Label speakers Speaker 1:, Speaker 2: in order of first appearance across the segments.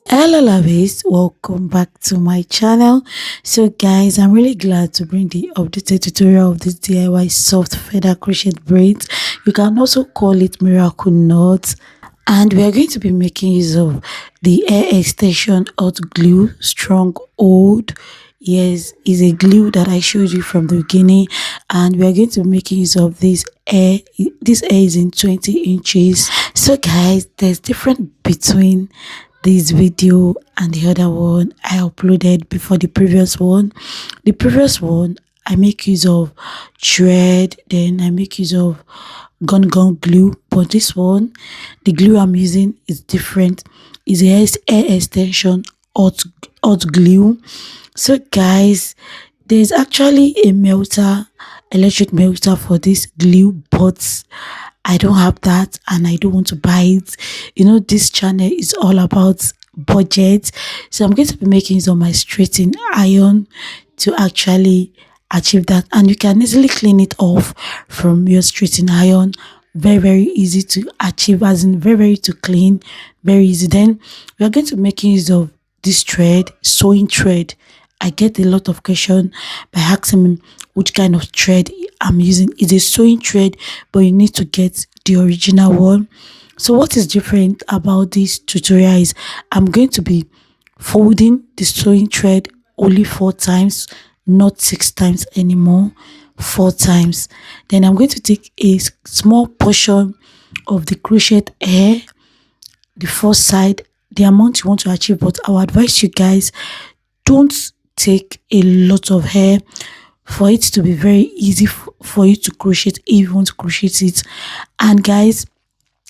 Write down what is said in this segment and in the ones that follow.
Speaker 1: Hello lovies, welcome back to my channel. So guys, I'm really glad to bring the updated tutorial of this DIY soft feather crochet braids. You can also call it miracle knots. And we are going to be making use of the hair extension hot glue strong hold. Yes, is a glue that I showed you from the beginning, and we are going to be making use of this hair. This hair is in 20 inches. So guys, there's difference between this video and the other one I uploaded before the previous one. The previous one I make use of thread, then I make use of gun glue, but this one, the glue I'm using is different. It's a hair extension hot glue. So guys, there's actually a melter, electric melter for this glue, but I don't have that and I don't want to buy it. You know, this channel is all about budget. So I'm going to be making use of my straighten iron to actually achieve that. And you can easily clean it off from your straighten iron. Very easy to achieve, as in very to clean, very easy. Then we are going to make use of this thread, sewing thread. I get a lot of question by asking me which kind of thread I'm using. It's a sewing thread, but you need to get the original one. So what is different about this tutorial is I'm going to be folding the sewing thread only 4 times, not 6 times anymore. 4 times. Then I'm going to take a small portion of the crochet hair, the first side, the amount you want to achieve, but I would advise you guys, don't take a lot of hair for it to be very easy for you to crochet if you want to crochet it. And guys,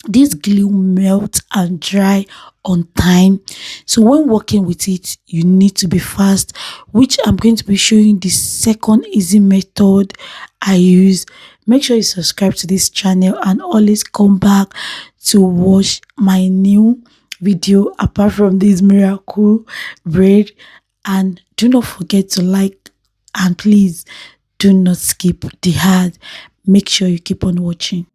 Speaker 1: this glue melts and dry on time, so when working with it you need to be fast, which I'm going to be showing the second easy method I use. Make sure you subscribe to this channel and always come back to watch my new video apart from this miracle braid. And do not forget to like, and please do not skip the ad. Make sure you keep on watching.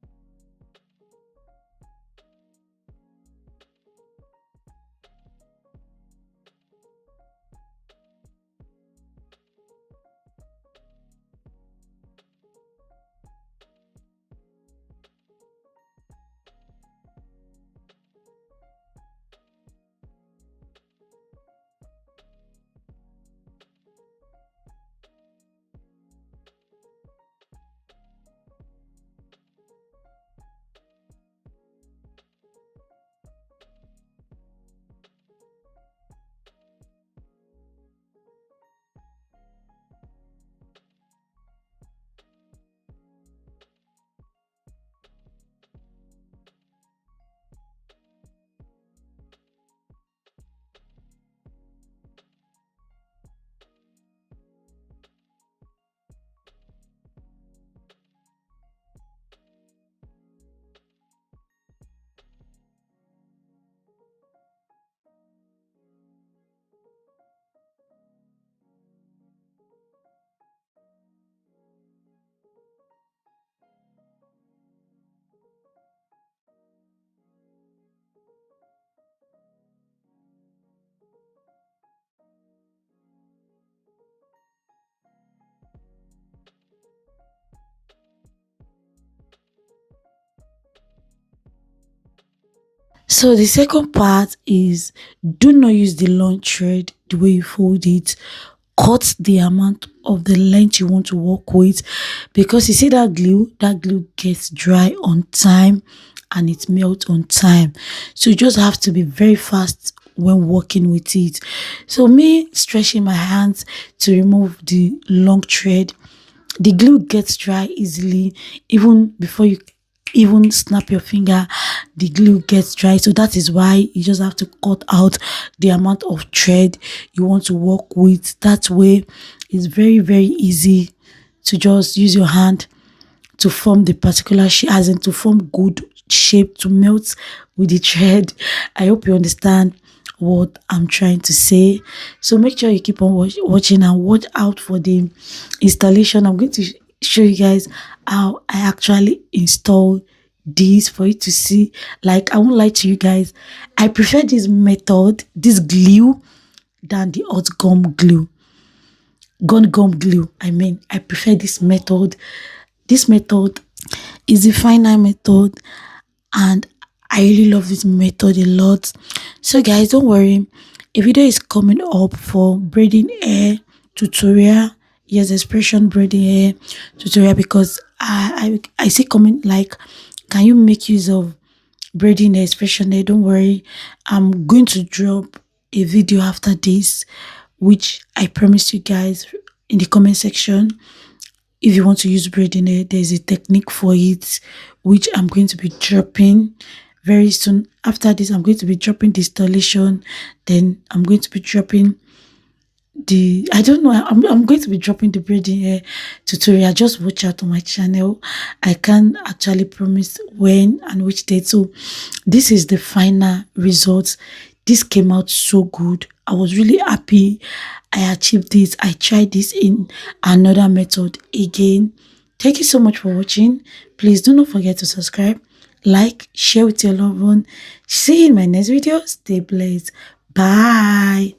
Speaker 1: So the second part is, do not use the long thread the way you fold it. Cut the amount of the length you want to work with, because you see that glue gets dry on time and it melts on time. So you just have to be very fast when working with it. So me stretching my hands to remove the long thread, the glue gets dry easily. Even before you even snap your finger, the glue gets dry. So that is why you just have to cut out the amount of thread you want to work with. That way it's very easy to just use your hand to form the particular shape, as in to form good shape to melt with the thread. I hope you understand what I'm trying to say. So make sure you keep on watching and watch out for the installation. I'm going to show you guys how I actually install this for you to see. Like, I won't lie to you guys, I prefer this method, this glue, than the hot gum glue. I mean, I prefer this method. This method is the final method, and I really love this method a lot. So guys, don't worry, a video is coming up for braiding hair tutorial. Yes, expression braiding hair tutorial, because I see comment like, can you make use of braiding hair, expression hair? Don't worry, I'm going to drop a video after this, which I promise you guys in the comment section. If you want to use braiding hair, there's a technique for it, which I'm going to be dropping very soon. After this, I'm going to be dropping the installation. Then I'm going to be dropping the, I don't know, I'm going to be dropping the braiding hair tutorial. Just watch out on my channel. I can't actually promise when and which date. So this is the final result. This came out so good. I was really happy I achieved this. I tried this in another method again. Thank you so much for watching. Please do not forget to subscribe, like, share with your loved one. See you in my next video. Stay blessed. Bye.